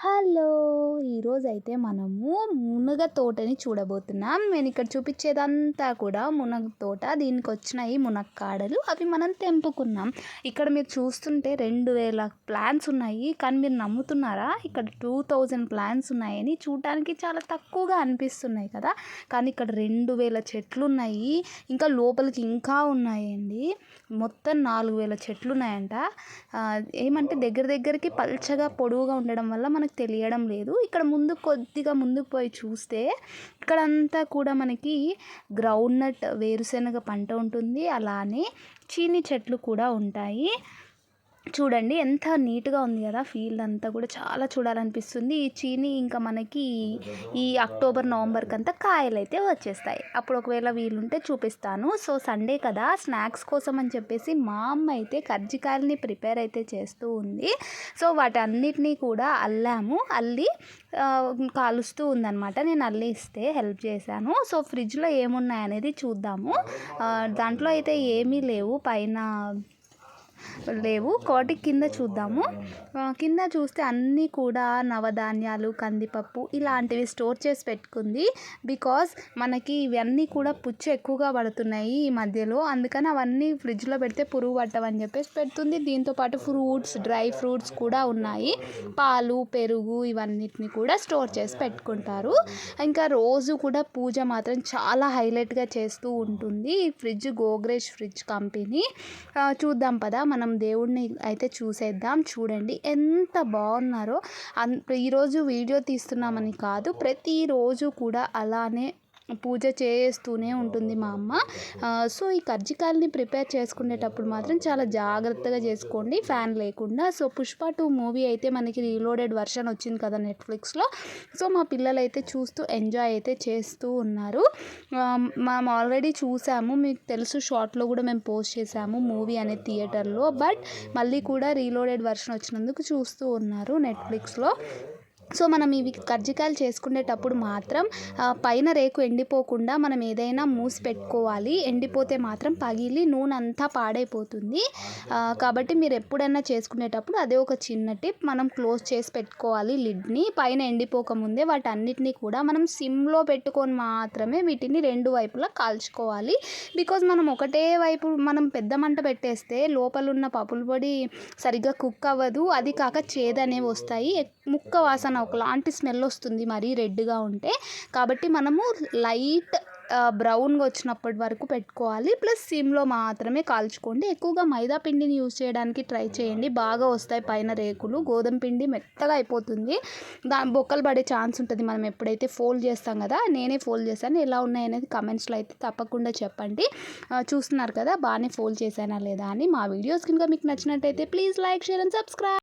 Hello! ఈరోజైతే మనము మునగ తోటని చూడబోతున్నాం. నేనిక్కడ చూపిచ్చేదంతా కూడా మునగ తోట. దీనికొచ్చినాయి మునక్కాడలు. అవి మనం తెంపుకున్నాం. ఇక్కడ మీరు చూస్తుంటే 2000 ప్లాంట్స్ ఉన్నాయి. కానీ మీరు నమ్ముతున్నారా? ఇక్కడ 2000 ప్లాంట్స్ ఉన్నాయని. చూడటానికి చాలా తక్కువగా అనిపిస్తున్నాయి కదా! కానీ ఇక్కడ 2000 చెట్లున్నాయి. ఇంకా లోపలికి ఇంకా ఉన్నాయండి. మొత్తం 4000 చెట్లున్నాయంట. ఏమంటే దగ్గరికి పల్చగా పొడవుగా ఉండడం వల్ల మనకు తెలియడం లేదు. ఇక్కడ కొద్దిగా ముందుకు పోయి చూస్తే ఇక్కడంతా కూడా మనకి గ్రౌండ్నట్ వేరుశెనగ పంట ఉంటుంది. అలానే చీనీ చెట్లు కూడా ఉంటాయి. చూడండి ఎంత నీట్గా ఉంది కదా! ఫీల్డ్ అంతా కూడా చాలా చూడాలనిపిస్తుంది. ఈ చీనీ ఇంకా మనకి ఈ అక్టోబర్ నవంబర్కి అంతా కాయలు అయితే వచ్చేస్తాయి. అప్పుడు ఒకవేళ వీలుంటే చూపిస్తాను. సో సండే కదా, స్నాక్స్ కోసం అని చెప్పేసి మా అమ్మ అయితే కర్జికాయలని ప్రిపేర్ అయితే చేస్తూ ఉంది. సో వాటన్నిటినీ కూడా అల్లి కాలుస్తూ ఉందన్నమాట. నేను అల్లిస్తే హెల్ప్ చేశాను. సో ఫ్రిడ్జ్లో ఏమున్నాయి అనేది చూద్దాము. దాంట్లో అయితే ఏమీ లేవు, పైన లేవు కాబట్టి కింద చూద్దాము. కింద చూస్తే అన్నీ కూడా నవధాన్యాలు, కందిపప్పు ఇలాంటివి స్టోర్ చేసి పెట్టుకుంది. బికాజ్ మనకి ఇవన్నీ కూడా పుచ్చు ఎక్కువగా పడుతున్నాయి ఈ మధ్యలో. అందుకని అవన్నీ ఫ్రిడ్జ్లో పెడితే పురుగు పట్టవని చెప్పేసి పెడుతుంది. దీంతోపాటు ఫ్రూట్స్, డ్రై ఫ్రూట్స్ కూడా ఉన్నాయి. పాలు, పెరుగు ఇవన్నిటిని కూడా స్టోర్ చేసి పెట్టుకుంటారు. ఇంకా రోజు కూడా పూజ మాత్రం చాలా హైలైట్గా చేస్తూ ఉంటుంది. ఈ ఫ్రిడ్జ్ గోద్రేజ్ ఫ్రిడ్జ్ కంపెనీ. చూద్దాం పదా, మనం దేవుడిని అయితే చూసేద్దాం. చూడండి ఎంత బాగున్నారో. ఈరోజు వీడియో తీస్తున్నామని కాదు, ప్రతిరోజు కూడా అలానే పూజ చేస్తూనే ఉంటుంది మా అమ్మ. సో ఈ కర్జికాయలని ప్రిపేర్ చేసుకునేటప్పుడు మాత్రం చాలా జాగ్రత్తగా చేసుకోండి, ఫ్యాన్ లేకుండా. సో పుష్ప 2 మూవీ అయితే మనకి రీలోడెడ్ వర్షన్ వచ్చింది కదా నెట్ఫ్లిక్స్లో. సో మా పిల్లలు అయితే చూస్తూ ఎంజాయ్ అయితే చేస్తూ ఉన్నారు. మేము ఆల్రెడీ చూసాము, మీకు తెలుసు, షార్ట్లో కూడా మేము పోస్ట్ చేసాము మూవీ అనేది థియేటర్లో. బట్ మళ్ళీ కూడా రీలోడెడ్ వర్షన్ వచ్చినందుకు చూస్తూ ఉన్నారు నెట్ఫ్లిక్స్లో. సో మనం ఇవి కర్జికాయలు చేసుకునేటప్పుడు మాత్రం పైన రేకు ఎండిపోకుండా మనం ఏదైనా మూసి పెట్టుకోవాలి. ఎండిపోతే మాత్రం పగిలి నూనె అంతా పాడైపోతుంది. కాబట్టి మీరు ఎప్పుడైనా చేసుకునేటప్పుడు అదే ఒక చిన్న టిప్. మనం క్లోజ్ చేసి పెట్టుకోవాలి లిడ్ని. పైన ఎండిపోకముందే వాటన్నిటిని కూడా మనం సిమ్లో పెట్టుకొని మాత్రమే వీటిని 2 వైపులా కాల్చుకోవాలి. బికాజ్ మనం ఒకటే వైపు మనం పెద్ద మంట పెట్టేస్తే లోపల ఉన్న పప్పుల పొడి సరిగ్గా కుక్ అవ్వదు. అది కాక చేదనేవి వస్తాయి, ముక్క వాసన ఒకలాంటి స్మెల్ వస్తుంది మరీ రెడ్గా ఉంటే. కాబట్టి మనము లైట్ బ్రౌన్గా వచ్చినప్పటి వరకు పెట్టుకోవాలి. ప్లస్ సిమ్లో మాత్రమే కాల్చుకోండి. ఎక్కువగా మైదా పిండిని యూజ్ చేయడానికి ట్రై చేయండి, బాగా వస్తాయి పైన రేకులు. గోధుమ పిండి మెత్తగా అయిపోతుంది, బొక్కలు పడే ఛాన్స్ ఉంటుంది మనం ఎప్పుడైతే ఫోల్డ్ చేస్తాం కదా. నేనే ఫోల్డ్ చేశాను, ఎలా ఉన్నాయి అనేది కమెంట్స్లో అయితే తప్పకుండా చెప్పండి. చూస్తున్నారు కదా బాగానే ఫోల్డ్ చేశానా లేదా అని. మా వీడియోస్ కనుక మీకు నచ్చినట్టయితే please like, share and subscribe.